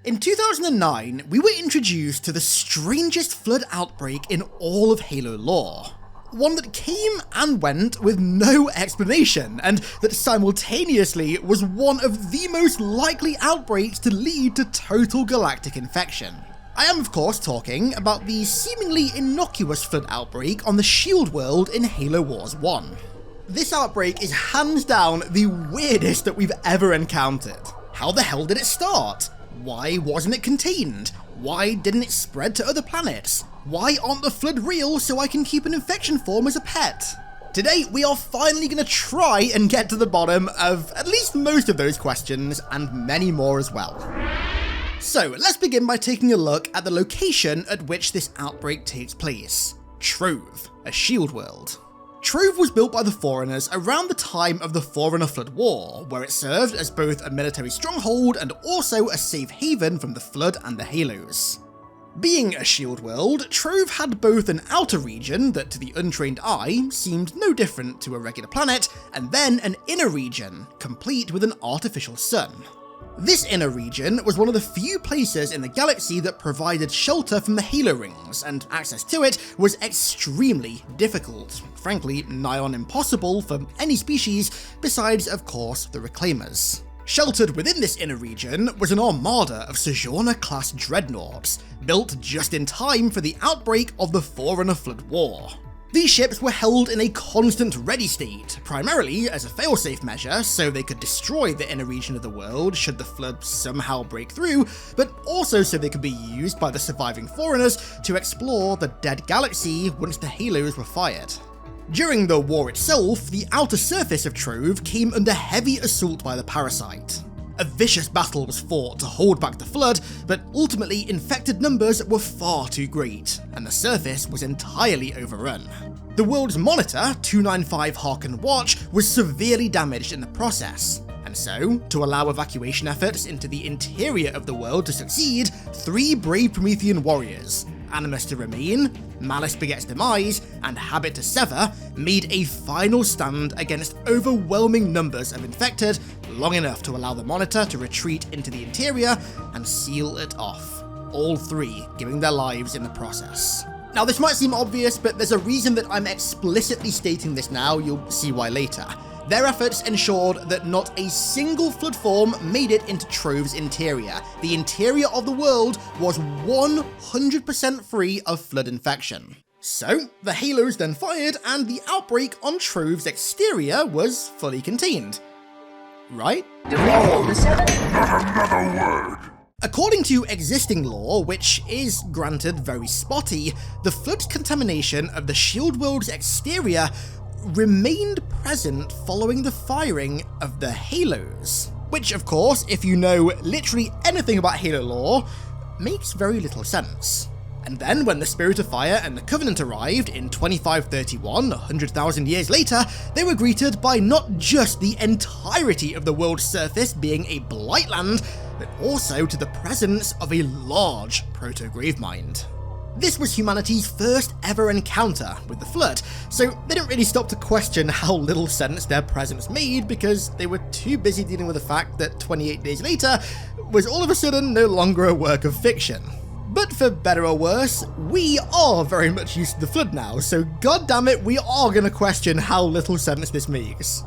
In 2009, we were introduced to the strangest flood outbreak in all of Halo lore. One that came and went with no explanation, and that simultaneously was one of the most likely outbreaks to lead to total galactic infection. I am of course talking about the seemingly innocuous flood outbreak on the Shield world in Halo Wars 1. This outbreak is hands down the weirdest that we've ever encountered. How the hell did it start? Why wasn't it contained? Why didn't it spread to other planets? Why aren't the Flood real so I can keep an infection form as a pet? Today we are finally going to try and get to the bottom of at least most of those questions, and many more as well. So let's begin by taking a look at the location at which this outbreak takes place. Trove, a Shield world. Trove was built by the Forerunners around the time of the Forerunner Flood War, where it served as both a military stronghold and also a safe haven from the Flood and the Halos. Being a Shield world, Trove had both an outer region that to the untrained eye seemed no different to a regular planet, and then an inner region, complete with an artificial sun. This inner region was one of the few places in the galaxy that provided shelter from the Halo rings, and access to it was extremely difficult, frankly nigh on impossible for any species besides of course the Reclaimers. Sheltered within this inner region was an armada of Sojourner-class dreadnoughts, built just in time for the outbreak of the Forerunner Flood War. These ships were held in a constant ready state, primarily as a failsafe measure so they could destroy the inner region of the world should the Flood somehow break through, but also so they could be used by the surviving Forerunners to explore the dead galaxy once the Halos were fired. During the war itself, the outer surface of Trove came under heavy assault by the Parasite. A vicious battle was fought to hold back the Flood, but ultimately infected numbers were far too great, and the surface was entirely overrun. The world's monitor, 295 Harken Watch, was severely damaged in the process, and so, to allow evacuation efforts into the interior of the world to succeed, 3 brave Promethean warriors, Animus to Remain, Malice Begets Demise, and Habit to Sever, made a final stand against overwhelming numbers of infected, long enough to allow the monitor to retreat into the interior and seal it off, all 3 giving their lives in the process. Now this might seem obvious, but there's a reason that I'm explicitly stating this now, you'll see why later. Their efforts ensured that not a single Flood form made it into Trove's interior. The interior of the world was 100% free of Flood infection. So, the Halos then fired and the outbreak on Trove's exterior was fully contained. Right? According to existing lore, which is granted very spotty, the Flood's contamination of the Shield world's exterior remained present following the firing of the Halos. Which of course, if you know literally anything about Halo lore, makes very little sense. And then when the Spirit of Fire and the Covenant arrived in 2531, 100,000 years later, they were greeted by not just the entirety of the world's surface being a Blightland, but also to the presence of a large proto-gravemind. This was humanity's first ever encounter with the Flood, so they didn't really stop to question how little sense their presence made because they were too busy dealing with the fact that 28 days later was all of a sudden no longer a work of fiction. But for better or worse, we are very much used to the Flood now, so goddammit, we are going to question how little sense this makes.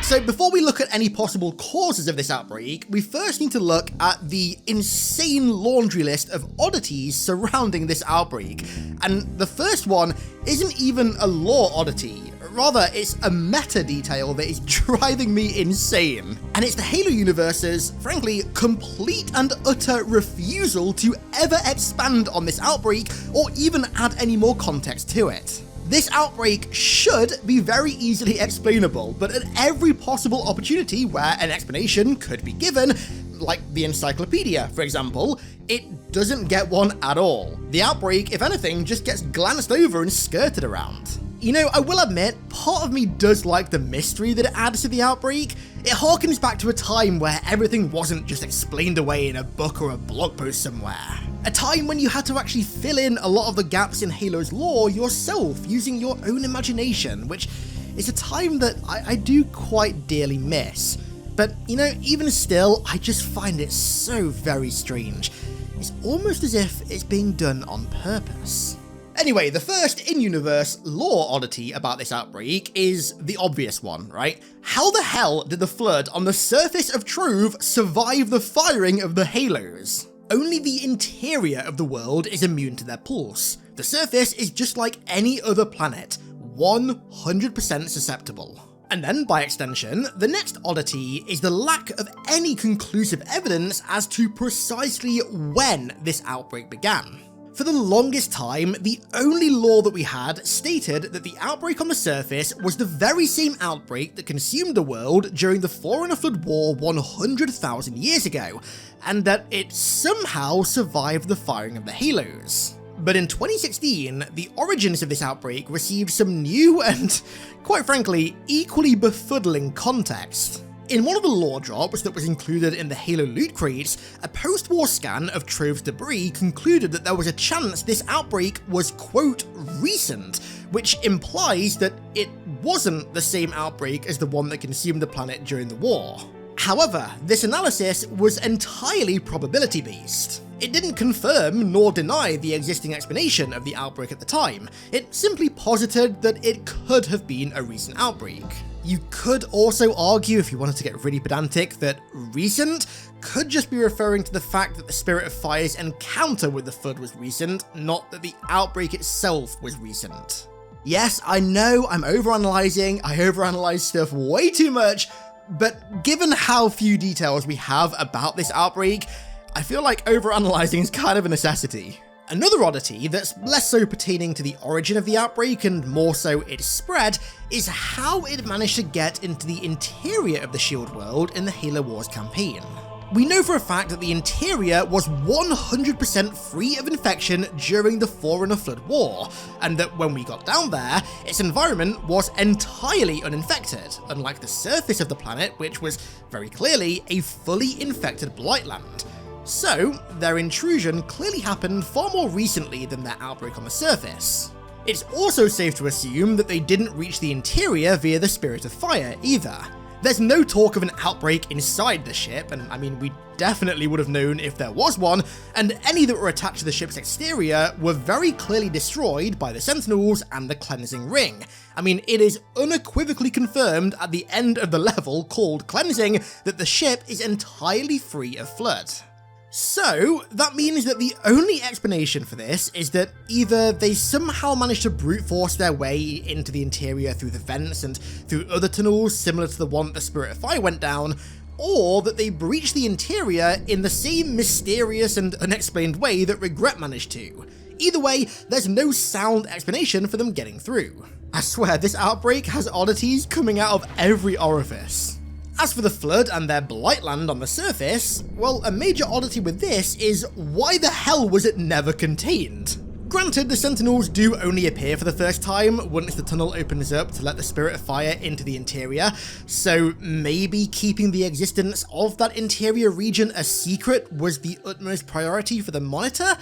So before we look at any possible causes of this outbreak, we first need to look at the insane laundry list of oddities surrounding this outbreak. And the first one isn't even a lore oddity, rather it's a meta detail that is driving me insane. And it's the Halo universe's, frankly, complete and utter refusal to ever expand on this outbreak or even add any more context to it. This outbreak should be very easily explainable, but at every possible opportunity where an explanation could be given, like the encyclopedia for example, it doesn't get one at all. The outbreak, if anything, just gets glanced over and skirted around. You know, I will admit, part of me does like the mystery that it adds to the outbreak. It harkens back to a time where everything wasn't just explained away in a book or a blog post somewhere. A time when you had to actually fill in a lot of the gaps in Halo's lore yourself, using your own imagination, which is a time that I do quite dearly miss. but you know, even still, I just find it so very strange. It's almost as if it's being done on purpose. Anyway, the first in-universe lore oddity about this outbreak is the obvious one, right? How the hell did the Flood on the surface of Trove survive the firing of the halos? Only the interior of the world is immune to their pulse. The surface is just like any other planet, 100% susceptible. And then, by extension, the next oddity is the lack of any conclusive evidence as to precisely when this outbreak began. For the longest time, the only lore that we had stated that the outbreak on the surface was the very same outbreak that consumed the world during the Forerunner Flood War 100,000 years ago, and that it somehow survived the firing of the halos. But in 2016, the origins of this outbreak received some new and, quite frankly, equally befuddling context. In one of the lore drops that was included in the Halo loot crates, a post-war scan of Trove's debris concluded that there was a chance this outbreak was, quote, recent, which implies that it wasn't the same outbreak as the one that consumed the planet during the war. However, this analysis was entirely probability-based. It didn't confirm nor deny the existing explanation of the outbreak at the time, it simply posited that it could have been a recent outbreak. You could also argue, if you wanted to get really pedantic, that recent could just be referring to the fact that the Spirit of Fire's encounter with the Flood was recent, not that the outbreak itself was recent. Yes, I know I'm overanalyzing, I overanalyze stuff way too much, but given how few details we have about this outbreak, I feel like overanalyzing is kind of a necessity. Another oddity that's less so pertaining to the origin of the outbreak and more so its spread is how it managed to get into the interior of the Shield world in the Halo Wars campaign. We know for a fact that the interior was 100% free of infection during the Forerunner Flood War, and that when we got down there, its environment was entirely uninfected, unlike the surface of the planet, which was very clearly a fully infected Blightland. So, their intrusion clearly happened far more recently than their outbreak on the surface. It's also safe to assume that they didn't reach the interior via the Spirit of Fire either. There's no talk of an outbreak inside the ship, and I mean, we definitely would have known if there was one, and any that were attached to the ship's exterior were very clearly destroyed by the Sentinels and the Cleansing Ring. I mean, it is unequivocally confirmed at the end of the level called Cleansing that the ship is entirely free of Flood. So, that means that the only explanation for this is that either they somehow managed to brute force their way into the interior through the vents and through other tunnels similar to the one that the Spirit of Fire went down, or that they breached the interior in the same mysterious and unexplained way that Regret managed to. Either way, there's no sound explanation for them getting through. I swear, this outbreak has oddities coming out of every orifice. As for the Flood and their Blightland on the surface, well, a major oddity with this is why the hell was it never contained? Granted, the Sentinels do only appear for the first time once the tunnel opens up to let the Spirit of Fire into the interior, so maybe keeping the existence of that interior region a secret was the utmost priority for the Monitor?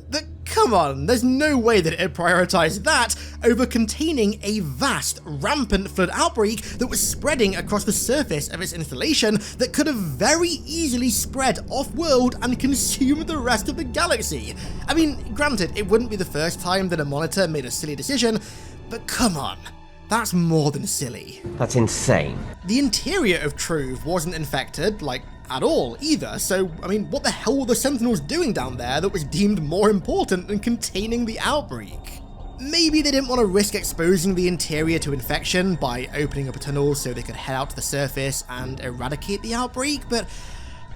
But come on, there's no way that it prioritized that over containing a vast, rampant Flood outbreak that was spreading across the surface of its installation that could have very easily spread off-world and consumed the rest of the galaxy. I mean, granted, it wouldn't be the first time that a Monitor made a silly decision, but come on. That's more than silly. That's insane. The interior of Trove wasn't infected, like, at all, either, so, I mean, what the hell were the Sentinels doing down there that was deemed more important than containing the outbreak? Maybe they didn't want to risk exposing the interior to infection by opening up a tunnel so they could head out to the surface and eradicate the outbreak, but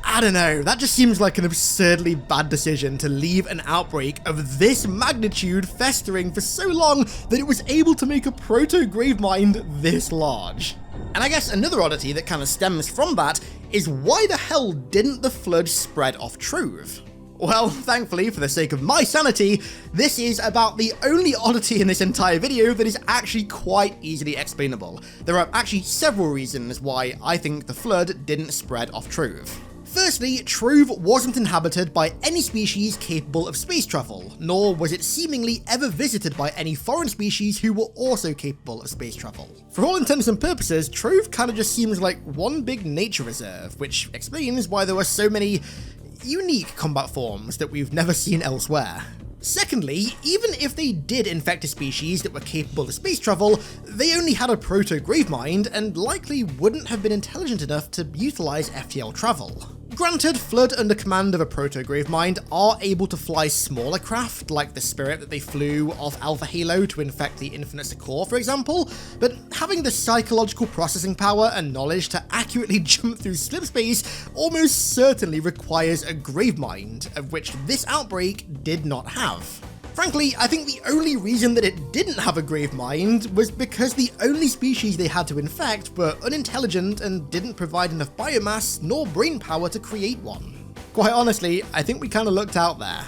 I don't know, that just seems like an absurdly bad decision to leave an outbreak of this magnitude festering for so long that it was able to make a proto-Gravemind this large. And I guess another oddity that kind of stems from that is why the hell didn't the Flood spread off Trove? Well, thankfully, for the sake of my sanity, this is about the only oddity in this entire video that is actually quite easily explainable. There are actually several reasons why I think the Flood didn't spread off Trove. Firstly, Trove wasn't inhabited by any species capable of space travel, nor was it seemingly ever visited by any foreign species who were also capable of space travel. For all intents and purposes, Trove kinda just seems like one big nature reserve, which explains why there were so many unique combat forms that we've never seen elsewhere. Secondly, even if they did infect a species that were capable of space travel, they only had a proto-gravemind and likely wouldn't have been intelligent enough to utilize FTL travel. Granted, Flood under command of a proto-gravemind are able to fly smaller craft, like the Spirit that they flew off Alpha Halo to infect the Infinite Succor, for example, but having the psychological processing power and knowledge to accurately jump through slipspace almost certainly requires a gravemind, of which this outbreak did not have. Frankly, I think the only reason that it didn't have a gravemind was because the only species they had to infect were unintelligent and didn't provide enough biomass nor brain power to create one. Quite honestly, I think we kinda looked out there.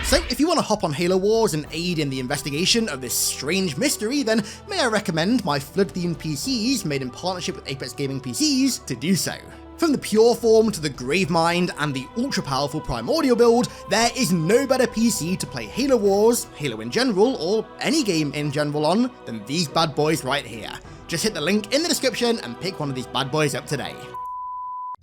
So if you want to hop on Halo Wars and aid in the investigation of this strange mystery, then may I recommend my Flood-themed PCs made in partnership with Apex Gaming PCs to do so. From the pure form to the Gravemind and the ultra-powerful Primordial build, there is no better PC to play Halo Wars, Halo in general, or any game in general on than these bad boys right here. Just hit the link in the description and pick one of these bad boys up today.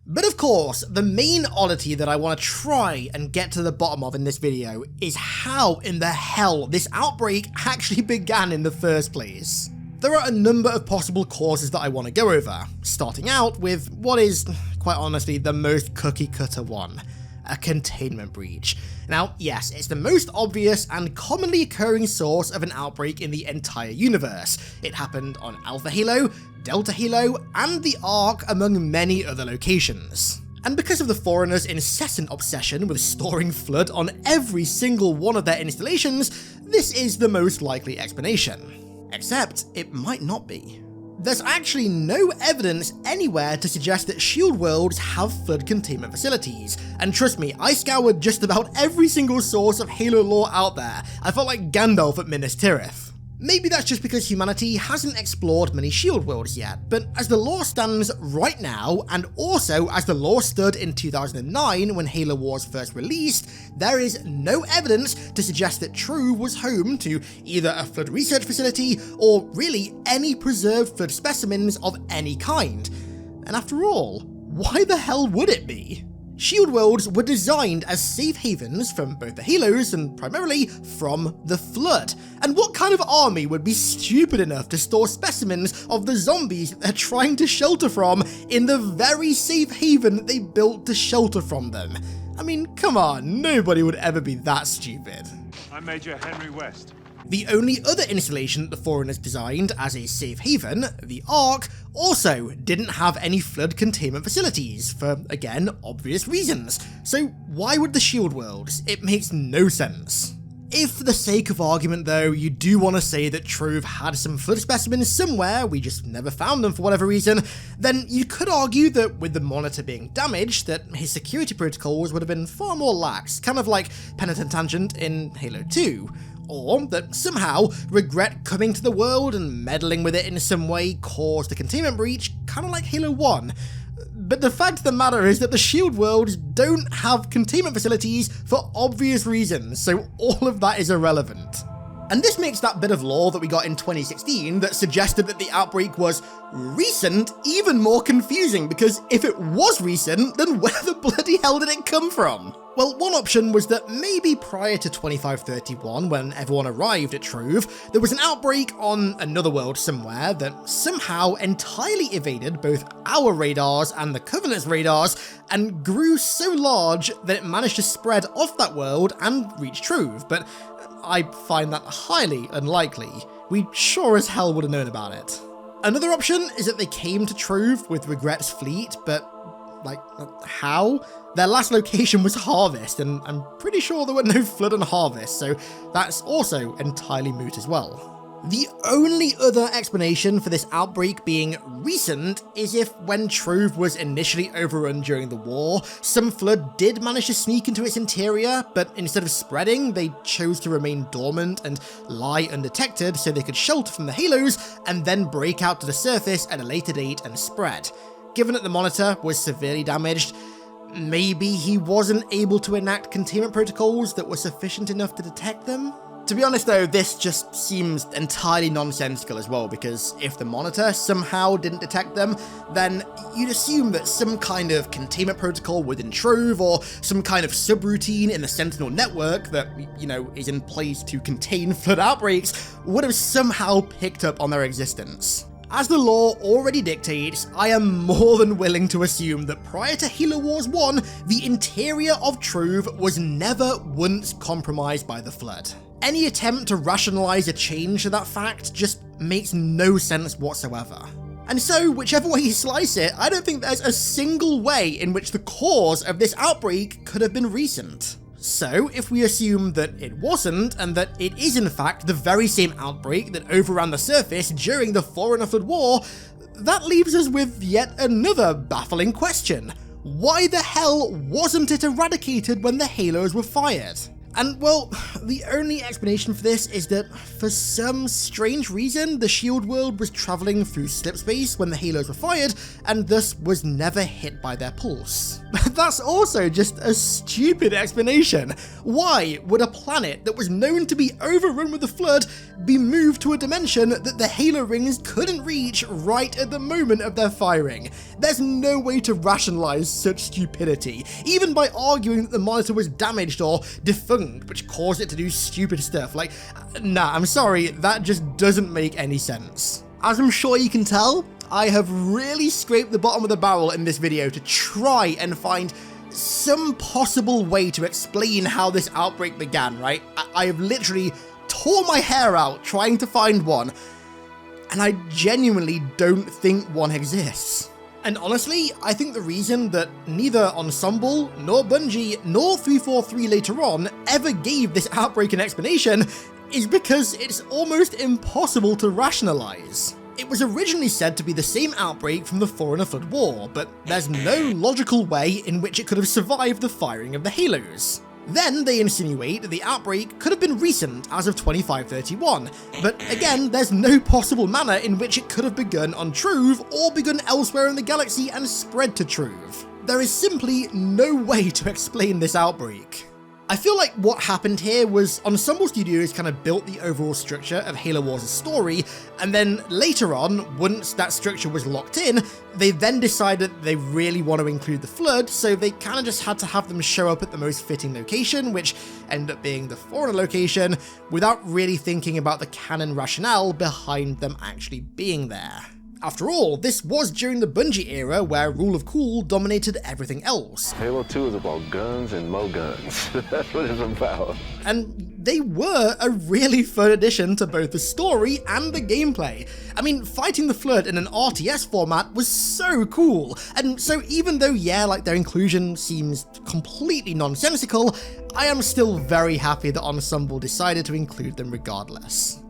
But of course, the main oddity that I want to try and get to the bottom of in this video is how in the hell this outbreak actually began in the first place. There are a number of possible causes that I want to go over, starting out with what is, quite honestly, the most cookie-cutter one, a containment breach. Now, yes, it's the most obvious and commonly occurring source of an outbreak in the entire universe. It happened on Alpha Halo, Delta Halo, and the Ark, among many other locations. And because of the Foreigners' incessant obsession with storing Flood on every single one of their installations, this is the most likely explanation. Except, it might not be. There's actually no evidence anywhere to suggest that shield worlds have Flood containment facilities, and trust me, I scoured just about every single source of Halo lore out there. I felt like Gandalf at Minas Tirith. Maybe that's just because humanity hasn't explored many shield worlds yet, but as the lore stands right now, and also as the lore stood in 2009 when Halo Wars first released, there is no evidence to suggest that Trove was home to either a Flood research facility, or really any preserved Flood specimens of any kind. And after all, why the hell would it be? Shield worlds were designed as safe havens from both the Halos and primarily from the Flood. And what kind of army would be stupid enough to store specimens of the zombies that they're trying to shelter from in the very safe haven that they built to shelter from them? I mean, come on, nobody would ever be that stupid. I'm Major Henry West. The only other installation that the Foreigners designed as a safe haven, the Ark, also didn't have any Flood containment facilities, for, again, obvious reasons. So why would the shield worlds? It makes no sense. If for the sake of argument though, you do want to say that Trove had some Flood specimens somewhere, we just never found them for whatever reason, then you could argue that with the monitor being damaged, that his security protocols would have been far more lax, kind of like Penitent Tangent in Halo 2. Or that somehow regret coming to the world and meddling with it in some way caused a containment breach, kind of like Halo 1. But the fact of the matter is that the shield worlds don't have containment facilities for obvious reasons, so all of that is irrelevant. And this makes that bit of lore that we got in 2016 that suggested that the outbreak was recent even more confusing, because if it was recent, then where the bloody hell did it come from? Well, one option was that maybe prior to 2531, when everyone arrived at Trove, there was an outbreak on another world somewhere that somehow entirely evaded both our radars and the Covenant's radars, and grew so large that it managed to spread off that world and reach Trove, but I find that highly unlikely. We sure as hell would have known about it. Another option is that they came to Trove with Regret's fleet, but like, how? Their last location was Harvest, and I'm pretty sure there were no Flood on Harvest, so that's also entirely moot as well. The only other explanation for this outbreak being recent is if, when Trove was initially overrun during the war, some Flood did manage to sneak into its interior, but instead of spreading, they chose to remain dormant and lie undetected so they could shelter from the Halos and then break out to the surface at a later date and spread. Given that the monitor was severely damaged, maybe he wasn't able to enact containment protocols that were sufficient enough to detect them? To be honest though, this just seems entirely nonsensical as well, because if the monitor somehow didn't detect them, then you'd assume that some kind of containment protocol within Trove, or some kind of subroutine in the Sentinel network that, is in place to contain flood outbreaks, would have somehow picked up on their existence. As the law already dictates, I am more than willing to assume that prior to Halo Wars 1, the interior of Trove was never once compromised by the Flood. Any attempt to rationalize a change to that fact just makes no sense whatsoever. And so, whichever way you slice it, I don't think there's a single way in which the cause of this outbreak could have been recent. So, if we assume that it wasn't, and that it is in fact the very same outbreak that overran the surface during the Forerunner Flood War, that leaves us with yet another baffling question. Why the hell wasn't it eradicated when the Halos were fired? And well, the only explanation for this is that for some strange reason, the shield world was traveling through slipspace when the Halos were fired, and thus was never hit by their pulse. That's also just a stupid explanation. Why would a planet that was known to be overrun with the Flood be moved to a dimension that the Halo rings couldn't reach right at the moment of their firing? There's no way to rationalize such stupidity, even by arguing that the monitor was damaged or defunct, which caused it to do stupid stuff. Nah, I'm sorry, that just doesn't make any sense. As I'm sure you can tell, I have really scraped the bottom of the barrel in this video to try and find some possible way to explain how this outbreak began, right? I have literally torn my hair out trying to find one, and I genuinely don't think one exists. And honestly, I think the reason that neither Ensemble, nor Bungie, nor 343 later on ever gave this outbreak an explanation is because it's almost impossible to rationalize. It was originally said to be the same outbreak from the Forerunner Flood War, but there's no logical way in which it could have survived the firing of the Halos. Then they insinuate that the outbreak could have been recent as of 2531, but again, there's no possible manner in which it could have begun on Trove or begun elsewhere in the galaxy and spread to Trove. There is simply no way to explain this outbreak. I feel like what happened here was Ensemble Studios kind of built the overall structure of Halo Wars' story, and then later on, once that structure was locked in, they then decided they really want to include the Flood, so they kind of just had to have them show up at the most fitting location, which ended up being the Forerunner location, without really thinking about the canon rationale behind them actually being there. After all, this was during the Bungie era where Rule of Cool dominated everything else. Halo 2 is about guns and more guns. That's what it's about. And they were a really fun addition to both the story and the gameplay. I mean, fighting the Flood in an RTS format was so cool. And so even though, their inclusion seems completely nonsensical, I am still very happy that Ensemble decided to include them regardless.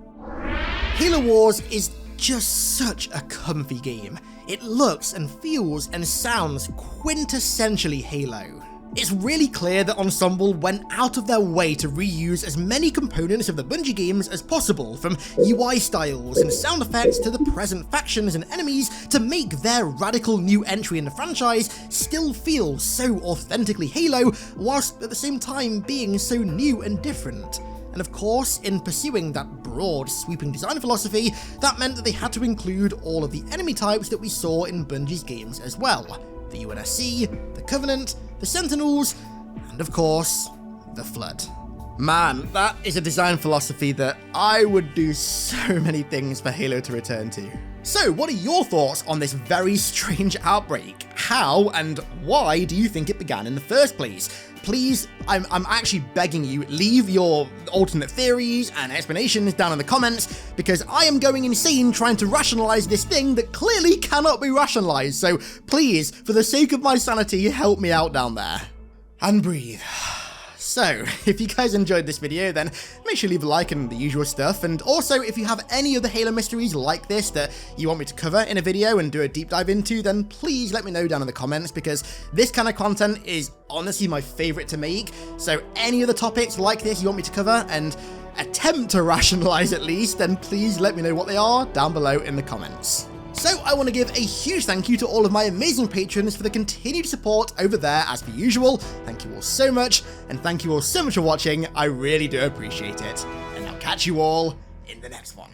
Halo Wars is just such a comfy game. It looks and feels and sounds quintessentially Halo. It's really clear that Ensemble went out of their way to reuse as many components of the Bungie games as possible, from UI styles and sound effects to the present factions and enemies, to make their radical new entry in the franchise still feel so authentically Halo, whilst at the same time being so new and different. And of course, in pursuing that broad, sweeping design philosophy, that meant that they had to include all of the enemy types that we saw in Bungie's games as well. The UNSC, the Covenant, the Sentinels, and of course, the Flood. Man, that is a design philosophy that I would do so many things for Halo to return to. So, what are your thoughts on this very strange outbreak? How and why do you think it began in the first place? Please, I'm actually begging you, leave your alternate theories and explanations down in the comments, because I am going insane trying to rationalize this thing that clearly cannot be rationalized. So please, for the sake of my sanity, help me out down there. And breathe. So, if you guys enjoyed this video, then make sure you leave a like and the usual stuff, and also if you have any of the Halo mysteries like this that you want me to cover in a video and do a deep dive into, then please let me know down in the comments, because this kind of content is honestly my favorite to make. So any of the topics like this you want me to cover and attempt to rationalize at least, then please let me know what they are down below in the comments. So I want to give a huge thank you to all of my amazing patrons for the continued support over there as per usual. Thank you all so much, and thank you all so much for watching. I really do appreciate it. And I'll catch you all in the next one.